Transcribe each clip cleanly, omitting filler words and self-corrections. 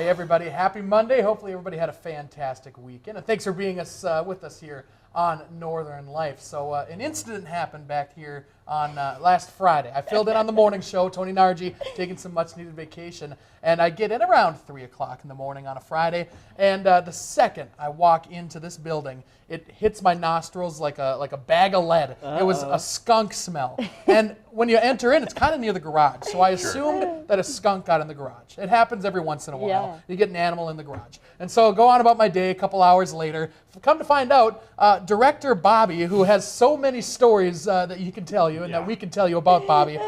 Hey everybody, happy Monday. Hopefully everybody had a fantastic weekend. And thanks for being with us here on Northern Life. So an incident happened back here on last Friday. I filled in on the morning show, Tony Nargi, taking some much needed vacation. And I get in around 3 o'clock in the morning on a Friday. And the second I walk into this building, it hits my nostrils like a bag of lead. Uh-oh. It was a skunk smell. And when you enter in, it's kind of near the garage. So I assumed that a skunk got in the garage. It happens every once in a while. Yeah. You get an animal in the garage. And so go on about my day a couple hours later. Come to find out, director Bobby, who has so many stories that he can tell you and that we can tell you about Bobby,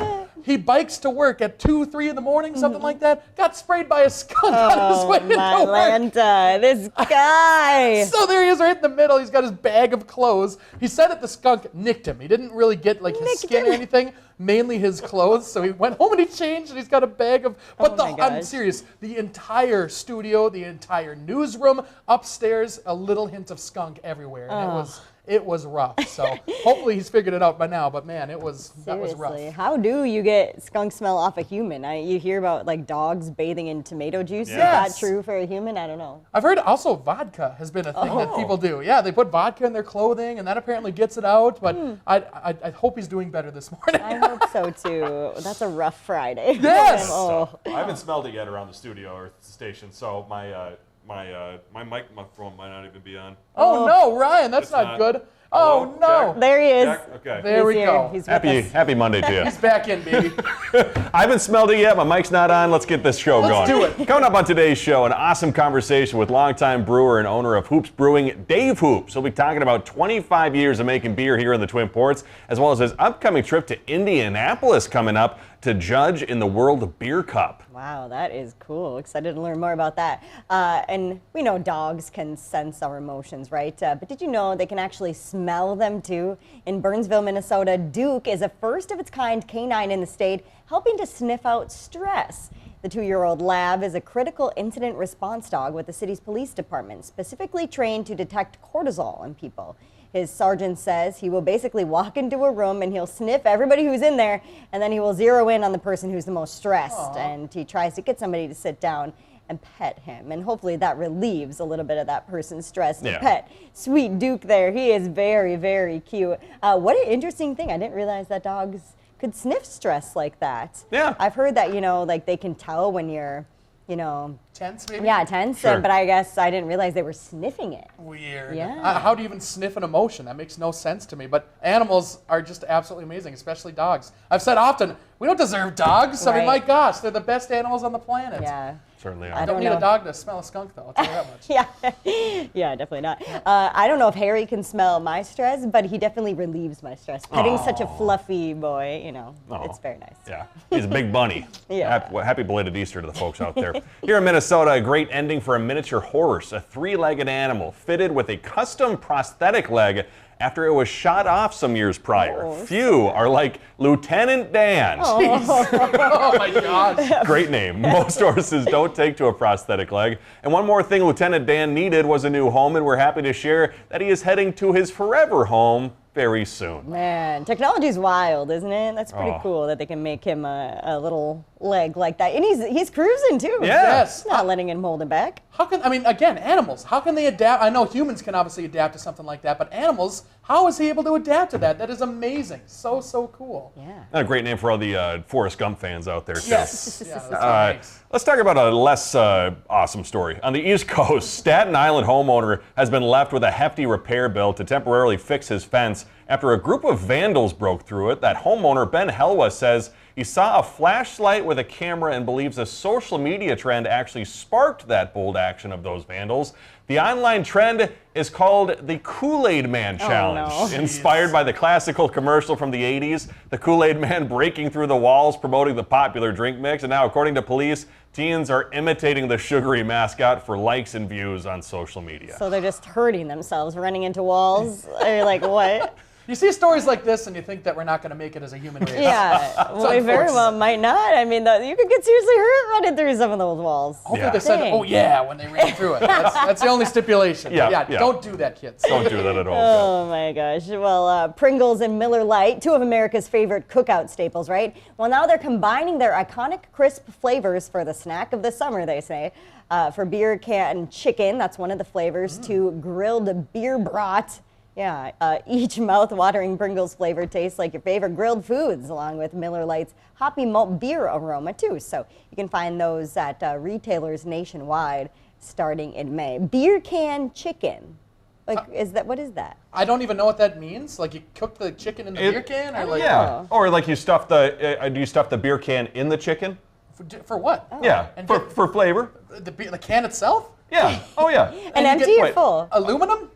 he bikes to work at 2, 3 in the morning, something like that, got sprayed by a skunk on his way to work. This guy. So there he is right in the middle. He's got his bag of clothes. He said that the skunk nicked him. He didn't really get like his skin or anything, mainly his clothes. So he went home and he changed and he's got a bag of, but I'm serious, the entire studio, the entire newsroom, upstairs, a little hint of skunk everywhere. And it was rough. So hopefully he's figured it out by now, but man, that was rough. How do you get skunk smell off a human? You hear about like dogs bathing in tomato juice. Yes. Is that true for a human? I don't know. I've heard also vodka has been a thing that people do. Yeah, they put vodka in their clothing and that apparently gets it out, but I hope he's doing better this morning. I hope so too. That's a rough Friday. Yes! So, I haven't smelled it yet around the studio or the station, so my microphone might not even be on. Oh no, Ryan, that's not good. Hello? Oh no. Check. There he is. Check. Okay. There we go. He's happy Monday to you. He's back in, baby. I haven't smelled it yet. My mic's not on. Let's get this show going. Let's do it. Coming up on today's show, an awesome conversation with longtime brewer and owner of Hoops Brewing, Dave Hoops. We'll be talking about 25 years of making beer here in the Twin Ports, as well as his upcoming trip to Indianapolis coming up to judge in the World Beer Cup. Wow, that is cool. Excited to learn more about that. And we know dogs can sense our emotions, right? But did you know they can actually smell them too? In Burnsville, Minnesota, Duke is a first-of-its-kind canine in the state, helping to sniff out stress. The 2-year-old lab is a critical incident response dog with the city's police department, specifically trained to detect cortisol in people. His sergeant says he will basically walk into a room and he'll sniff everybody who's in there, and then he will zero in on the person who's the most stressed. Aww. And he tries to get somebody to sit down and pet him, and hopefully that relieves a little bit of that person's stress. Yeah. Pet sweet Duke there. He is very, very cute. What an interesting thing. I didn't realize that dogs could sniff stress like that. Yeah. I've heard that, like they can tell when you're, tense, maybe? Yeah, tense. Sure. But I guess I didn't realize they were sniffing it. Weird. Yeah. How do you even sniff an emotion? That makes no sense to me. But animals are just absolutely amazing, especially dogs. I've said often, we don't deserve dogs. Right. I mean, my gosh, they're the best animals on the planet. Yeah. Certainly are. I don't need a dog to smell a skunk, though. I'll tell you that much. Yeah, definitely not. I don't know if Harry can smell my stress, but he definitely relieves my stress. Petting such a fluffy boy, it's very nice. Yeah, he's a big bunny. Yeah. Happy belated Easter to the folks out there. Here in Minnesota, a great ending for a miniature horse, a 3-legged animal fitted with a custom prosthetic leg after it was shot off some years prior. Few are like Lieutenant Dan. Oh my gosh. Great name. Most horses don't take to a prosthetic leg. And one more thing Lieutenant Dan needed was a new home, and we're happy to share that he is heading to his forever home very soon. Man, technology's wild, isn't it? That's pretty cool that they can make him a little leg like that. And he's cruising too. Yes. Not letting him hold him back. Again, animals, how can they adapt? I know humans can obviously adapt to something like that, but animals, how is he able to adapt to that? That is amazing. So cool. Yeah. And a great name for all the Forrest Gump fans out there, too. Yes. Yeah, that's nice. Let's talk about a less awesome story. On the East Coast, Staten Island homeowner has been left with a hefty repair bill to temporarily fix his fence after a group of vandals broke through it. That homeowner, Ben Helwa, says he saw a flashlight with a camera and believes a social media trend actually sparked that bold action of those vandals. The online trend is called the Kool-Aid Man Challenge, inspired by the classical commercial from the 80s, the Kool-Aid Man breaking through the walls, promoting the popular drink mix. And now, according to police, teens are imitating the sugary mascot for likes and views on social media. So they're just hurting themselves, running into walls. Are you like, what? You see stories like this, and you think that we're not going to make it as a human race. Yeah, well, we very well might not. I mean, you could get seriously hurt running through some of those walls. Hopefully Yeah. they said, Dang. "Oh yeah," when they ran through it. That's the only stipulation. Yeah, Yeah, yeah. don't do that, kids. Don't do that at all. Oh my gosh. Well, Pringles and Miller Lite, two of America's favorite cookout staples, right? Well, now they're combining their iconic crisp flavors for the snack of the summer, they say. For beer can chicken, that's one of the flavors, to grilled beer brat. Yeah, each mouth-watering Pringles flavor tastes like your favorite grilled foods, along with Miller Lite's hoppy malt beer aroma, too. So you can find those at retailers nationwide starting in May. Beer can chicken. Like, what is that? I don't even know what that means. Like you cook the chicken in the beer can, or like Yeah. Or like you stuff do you stuff the beer can in the chicken? for what? Yeah. And For flavor? the can itself? Yeah. Oh yeah. And you empty get- or wait. full? Aluminum?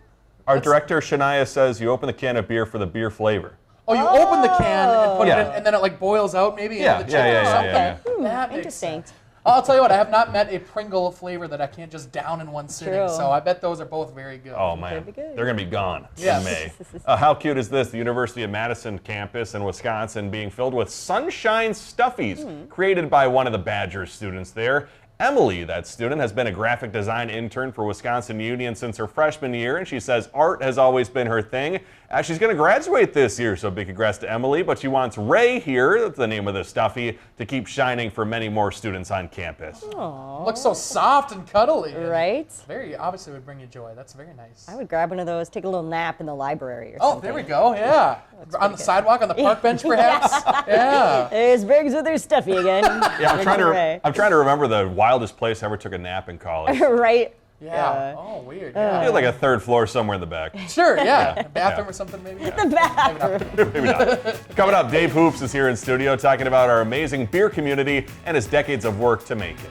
Our director Shania says you open the can of beer for the beer flavor. Oh, you open the can and put it Yeah. in, and then it like boils out maybe Yeah, into the yeah, chicken yeah, or yeah, something. yeah, Hmm, That makes interesting. sense. I'll tell you what, I have not met a Pringle flavor that I can't just down in one sitting. True. So I bet those are both very good. Oh man, be good. they're gonna be gone Yes. in May. How cute is this? The University of Madison campus in Wisconsin being filled with sunshine stuffies created by one of the Badger students there. Emily, that student, has been a graphic design intern for Wisconsin Union since her freshman year, and she says art has always been her thing. She's going to graduate this year, so big congrats to Emily, but she wants Ray here, that's the name of the stuffy, to keep shining for many more students on campus. Looks so soft and cuddly. and Right? Very obviously would bring you joy. That's very nice. I would grab one of those, take a little nap in the library or Oh, something. there we go. Yeah. On the sidewalk, on the park bench, perhaps. Yeah. There's Briggs with their stuffy again. Yeah, I'm Ray. trying to remember the wildest place I ever took a nap in college. Right? Yeah. Oh, weird. I Yeah. had like a third floor somewhere in the back. Sure. Yeah. A bathroom or something, maybe. The bathroom. Maybe not. Coming up, Dave Hoops is here in studio talking about our amazing beer community and his decades of work to make it.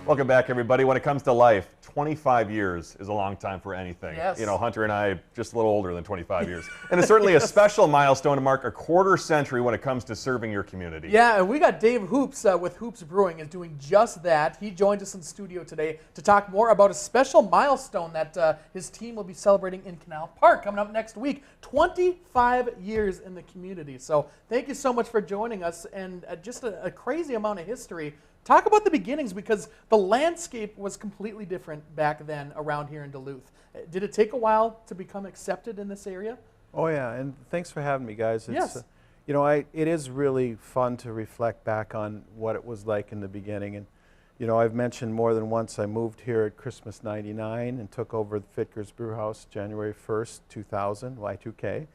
Welcome back, everybody. When it comes to life, 25 years is a long time for anything. Yes. You know, Hunter and I just a little older than 25 years. And it's certainly a special milestone to mark a quarter century when it comes to serving your community. Yeah, and we got Dave Hoops with Hoops Brewing is doing just that. He joined us in studio today to talk more about a special milestone that his team will be celebrating in Canal Park coming up next week. 25 years in the community. So thank you so much for joining us, and just a crazy amount of history. Talk about the beginnings, because the landscape was completely different back then around here in Duluth. Did it take a while to become accepted in this area? Oh yeah, and thanks for having me, guys. It's, Yes. You know, it is really fun to reflect back on what it was like in the beginning. And, you know, I've mentioned more than once I moved here at Christmas '99 and took over the Fitger's Brew House January 1st, 2000, Y2K.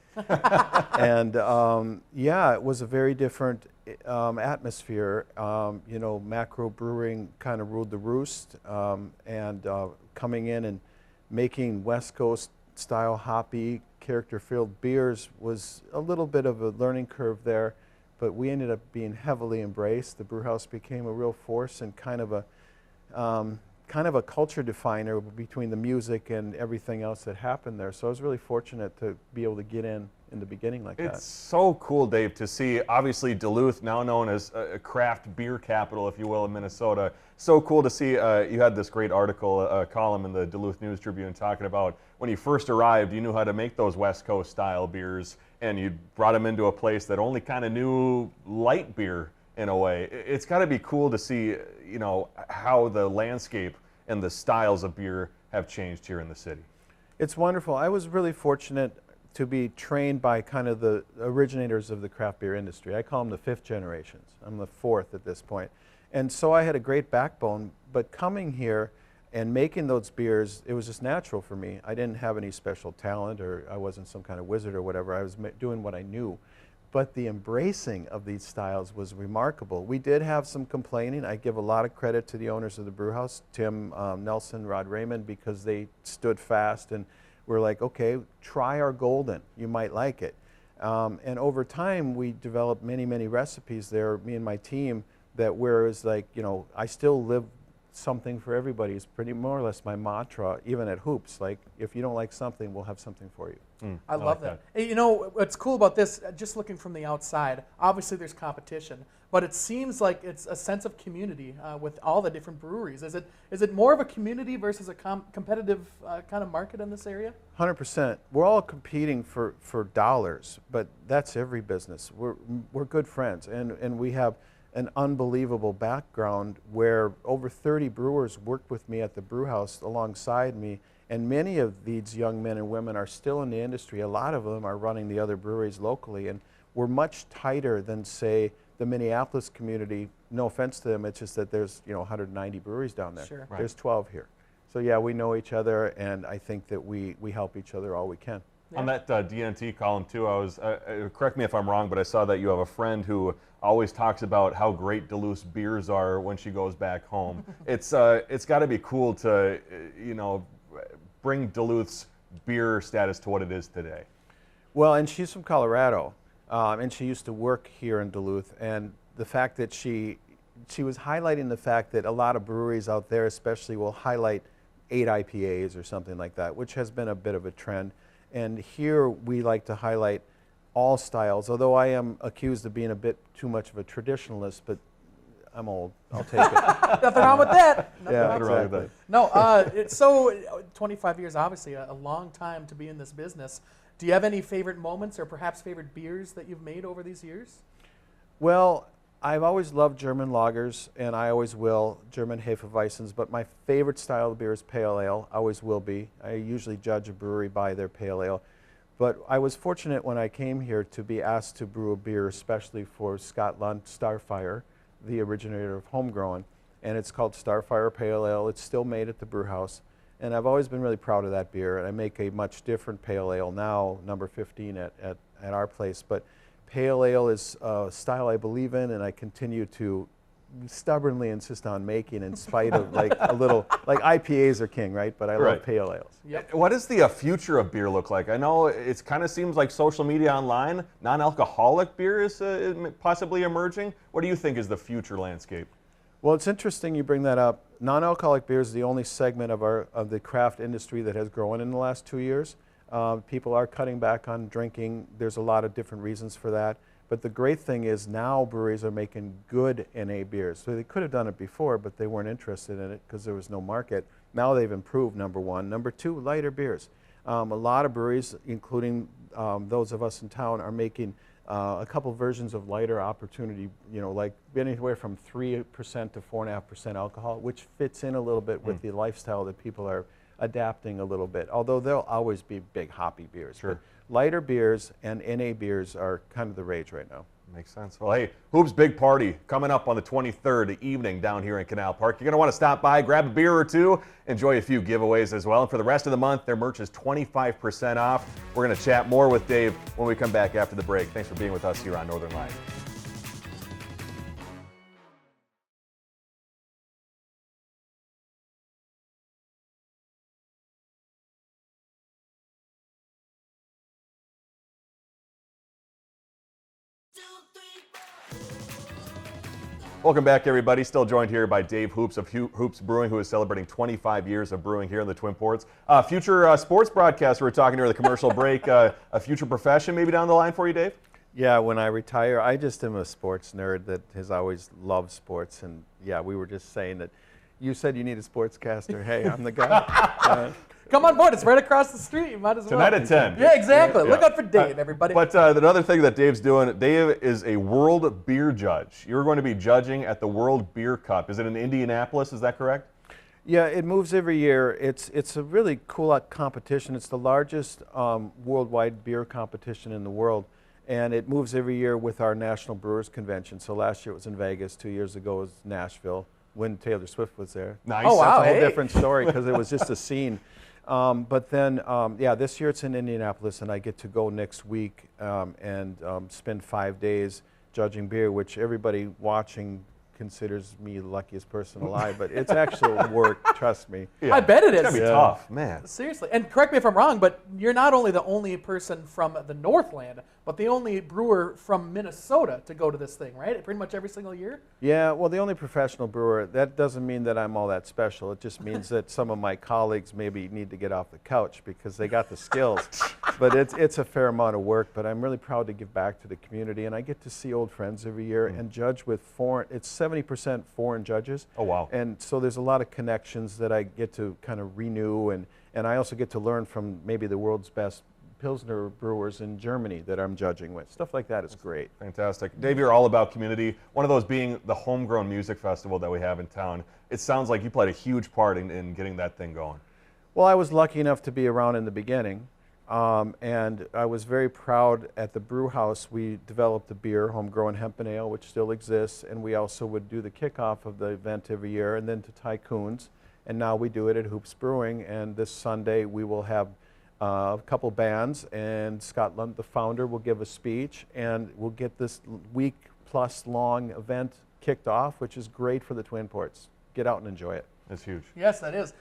And yeah, it was a very different atmosphere. You know, macro brewing kind of ruled the roost, and coming in and making West Coast style hoppy character-filled beers was a little bit of a learning curve there, but we ended up being heavily embraced. The brew house became a real force and kind of a culture definer between the music and everything else that happened there. So I was really fortunate to be able to get in the beginning like that. It's so cool, Dave, to see, obviously, Duluth, now known as a craft beer capital, if you will, in Minnesota. So cool to see you had this great article, column in the Duluth News Tribune talking about when you first arrived, you knew how to make those West Coast style beers, and you brought them into a place that only kind of knew light beer in a way. It's got to be cool to see, you know, how the landscape and the styles of beer have changed here in the city. It's wonderful. I was really fortunate to be trained by kind of the originators of the craft beer industry. I call them the fifth generations. I'm the fourth at this point. And so I had a great backbone, but coming here and making those beers, it was just natural for me. I didn't have any special talent, or I wasn't some kind of wizard or whatever. I was doing what I knew. But the embracing of these styles was remarkable. We did have some complaining. I give a lot of credit to the owners of the brew house, Tim Nelson, Rod Raymond, because they stood fast and were like, okay, try our golden. You might like it. And over time, we developed many, many recipes there, me and my team, that whereas like, you know, I still live something for everybody is pretty more or less my mantra, even at Hoops. Like, if you don't like something, we'll have something for you. I love that. Hey, you know, what's cool about this, just looking from the outside, obviously there's competition, but it seems like it's a sense of community with all the different breweries. Is it more of a community versus a competitive kind of market in this area? 100%. We're all competing for dollars, but that's every business. We're good friends, and we have an unbelievable background where over 30 brewers worked with me at the brew house alongside me, and many of these young men and women are still in the industry. A lot of them are running the other breweries locally, and we're much tighter than, say, the Minneapolis community. No offense to them, it's just that there's 190 breweries down there. Sure. Right. There's 12 here. So yeah, we know each other, and I think that we help each other all we can. Yeah. On that DNT column too, I was correct me if I'm wrong, but I saw that you have a friend who always talks about how great Duluth's beers are when she goes back home. It's got to be cool to bring Duluth's beer status to what it is today. Well, and she's from Colorado, and she used to work here in Duluth, and the fact that she was highlighting the fact that a lot of breweries out there especially will highlight 8 IPAs or something like that, which has been a bit of a trend. And here we like to highlight all styles, although I am accused of being a bit too much of a traditionalist, but I'm old. I'll take it. Nothing wrong with that. Yeah, wrong with exactly. that. No, it's so 25 years, obviously a long time to be in this business. Do you have any favorite moments or perhaps favorite beers that you've made over these years? Well, I've always loved German lagers, and I always will, German Hefeweizens, but my favorite style of beer is pale ale, always will be. I usually judge a brewery by their pale ale. But I was fortunate when I came here to be asked to brew a beer, especially for Scott Lunt Starfire, the originator of homegrown, and it's called Starfire Pale Ale. It's still made at the brew house, and I've always been really proud of that beer, and I make a much different pale ale now, number 15 at our place. But pale ale is a style I believe in, and I continue to stubbornly insist on making in spite of like IPAs are king, right? But I love pale ales. Yep. What does the future of beer look like? I know it kind of seems like social media online, non-alcoholic beer is possibly emerging. What do you think is the future landscape? Well, it's interesting you bring that up. Non-alcoholic beer is the only segment of the craft industry that has grown in the last 2 years. People are cutting back on drinking. There's a lot of different reasons for that. But the great thing is now breweries are making good NA beers. So they could have done it before, but they weren't interested in it because there was no market. Now they've improved, number one. Number two, lighter beers. A lot of breweries, including those of us in town, are making a couple versions of lighter opportunity, like anywhere from 3% to 4.5% alcohol, which fits in a little bit with the lifestyle that people are adapting a little bit, although there'll always be big hoppy beers. Sure. But lighter beers and NA beers are kind of the rage right now. Makes sense. Well, hey, Hoops Big Party coming up on the 23rd evening down here in Canal Park. You're going to want to stop by, grab a beer or two, enjoy a few giveaways as well. And for the rest of the month, their merch is 25% off. We're going to chat more with Dave when we come back after the break. Thanks for being with us here on Northern Live. Welcome back, everybody. Still joined here by Dave Hoops of Hoops Brewing, who is celebrating 25 years of brewing here in the Twin Ports. Future sports broadcaster, we were talking during the commercial break. A future profession maybe down the line for you, Dave? Yeah, when I retire, I just am a sports nerd that has always loved sports. And yeah, we were just saying that you said you need a sportscaster. Hey, I'm the guy. Come on board. It's right across the street. You might as well. Tonight at 10. Yeah, exactly. Yeah. Look out for Dave, everybody. But another thing that Dave's doing, Dave is a world beer judge. You're going to be judging at the World Beer Cup. Is it in Indianapolis? Is that correct? Yeah, it moves every year. It's a really cool competition. It's the largest worldwide beer competition in the world, and it moves every year with our National Brewers Convention. So last year it was in Vegas. 2 years ago it was Nashville when Taylor Swift was there. Nice. Oh, wow. That's a whole Hey. different story because it was just a scene. But then, this year it's in Indianapolis, and I get to go next week and spend 5 days judging beer, which everybody watching considers me the luckiest person alive, but it's actual work, trust me. I bet it It's gotta is. be Yeah. tough, man. Seriously, and correct me if I'm wrong, but you're not only the only person from the Northland, but the only brewer from Minnesota to go to this thing, right? Pretty much every single year? Yeah, well, the only professional brewer, that doesn't mean that I'm all that special. It just means that some of my colleagues maybe need to get off the couch because they got the skills. But it's a fair amount of work, but I'm really proud to give back to the community, and I get to see old friends every year and judge with it's 70% foreign judges. Oh, wow. And so there's a lot of connections that I get to kind of renew, and I also get to learn from maybe the world's best Pilsner brewers in Germany that I'm judging with. Stuff like that is great. Fantastic. Dave, you're all about community. One of those being the Homegrown Music Festival that we have in town. It sounds like you played a huge part in getting that thing going. Well, I was lucky enough to be around in the beginning, and I was very proud at the brew house. We developed a beer, Homegrown Hempen Ale, which still exists, and we also would do the kickoff of the event every year, and then to Tycoons, and now we do it at Hoops Brewing, and this Sunday we will have a couple bands, and Scott Lund, the founder, will give a speech, and we'll get this week-plus long event kicked off, which is great for the Twin Ports. Get out and enjoy it. It's huge. Yes, that is.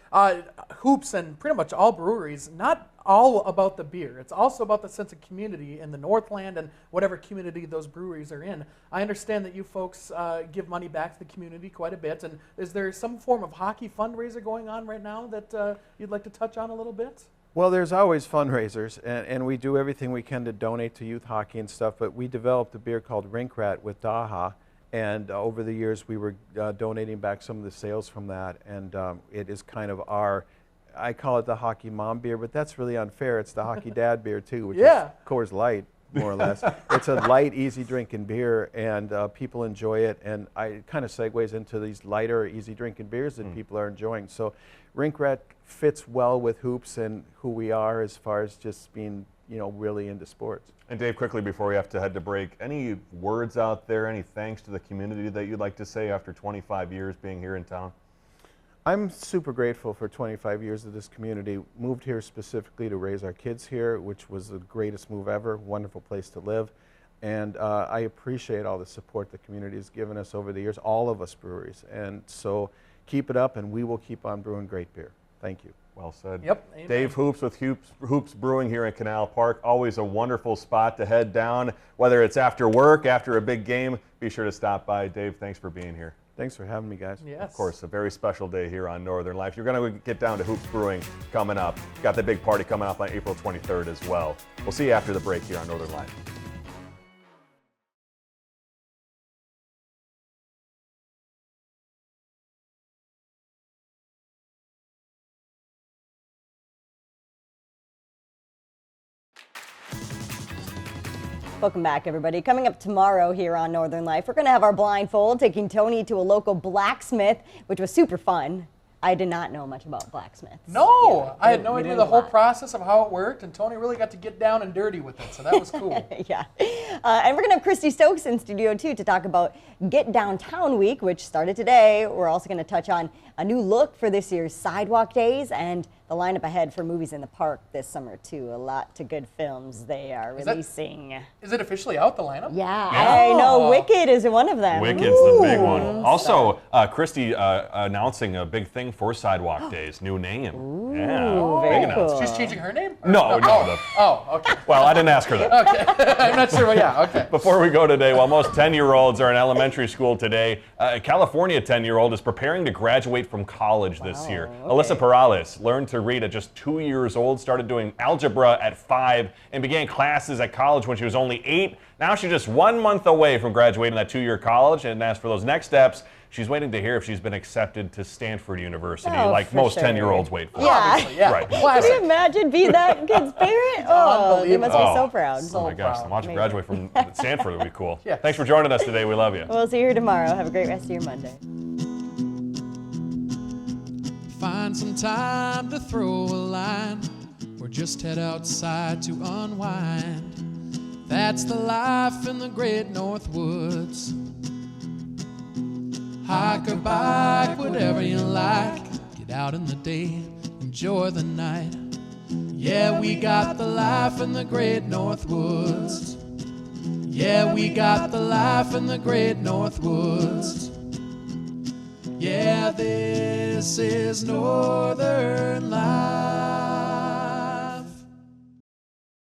Hoops and pretty much all breweries, not all about the beer. It's also about the sense of community in the Northland and whatever community those breweries are in. I understand that you folks give money back to the community quite a bit. And is there some form of hockey fundraiser going on right now that you'd like to touch on a little bit? Well, there's always fundraisers, and we do everything we can to donate to youth hockey and stuff, but we developed a beer called Rink Rat with Daha, and over the years we were donating back some of the sales from that, and it is kind of I call it the hockey mom beer, but that's really unfair. It's the hockey dad beer too, which is Coors Light, more or less. It's a light, easy drinking beer, and people enjoy it, and it kind of segues into these lighter, easy drinking beers that people are enjoying. So Rink Rat fits well with Hoops and who we are as far as just being, really into sports. And Dave, quickly before we have to head to break, any words out there, any thanks to the community that you'd like to say after 25 years being here in town? I'm super grateful for 25 years of this community. Moved here specifically to raise our kids here, which was the greatest move ever. Wonderful place to live. And I appreciate all the support the community has given us over the years, all of us breweries. And so keep it up, and we will keep on brewing great beer. Thank you. Well said. Yep. Amen. Dave Hoops with Hoops Brewing here in Canal Park. Always a wonderful spot to head down, whether it's after work, after a big game. Be sure to stop by. Dave, thanks for being here. Thanks for having me, guys. Yes. Of course, a very special day here on Northern Life. You're going to get down to Hoops Brewing coming up. Got the big party coming up on April 23rd as well. We'll see you after the break here on Northern Life. Welcome back, everybody. Coming up tomorrow here on Northern Life, we're going to have our blindfold, taking Tony to a local blacksmith, which was super fun. I did not know much about blacksmiths. No, I had no we idea learned the a whole lot. process of how it worked, and Tony really got to get down and dirty with it, so that was cool. Yeah. And we're going to have Christy Stokes in studio, too, to talk about Get Downtown Week, which started today. We're also going to touch on a new look for this year's Sidewalk Days and the lineup ahead for movies in the park this summer, too. A lot to good films they are Is that- releasing. Is it officially out, the lineup? Yeah, I know. Wicked is one of them. Wicked's the big one. Also, Christy announcing a big thing for Sidewalk Days. New name. Yeah, very big announcement. cool. She's changing her name? No. Oh, okay. Well, I didn't ask her that. Okay. I'm not sure. Well, yeah, okay. Before we go today, while most 10-year-olds are in elementary school today, a California 10-year-old is preparing to graduate from college this year. Alyssa Perales learned to read at just 2 years old, started doing algebra at 5, and began classes at college when she was only 8. Now she's just 1 month away from graduating that 2-year college, and as for those next steps, she's waiting to hear if she's been accepted to Stanford University, Oh, like for most sure. 10-year-olds wait for. Yeah. Obviously, yeah. Right. Can Classic. you imagine being that kid's parent? Oh, they must be so Oh. proud. So Oh my gosh, proud. watch her Amazing. graduate from Stanford would be cool. Yeah. Thanks for joining us today. We love you. We'll see you here tomorrow. Have a great rest of your Monday. Find some time to throw a line or just head outside to unwind. That's the life in the great North Woods. Hike or bike, whatever you like. Get out in the day, enjoy the night. Yeah, we got the life in the great North Woods. Yeah, we got the life in the great North Woods. Yeah, this is Northern Light.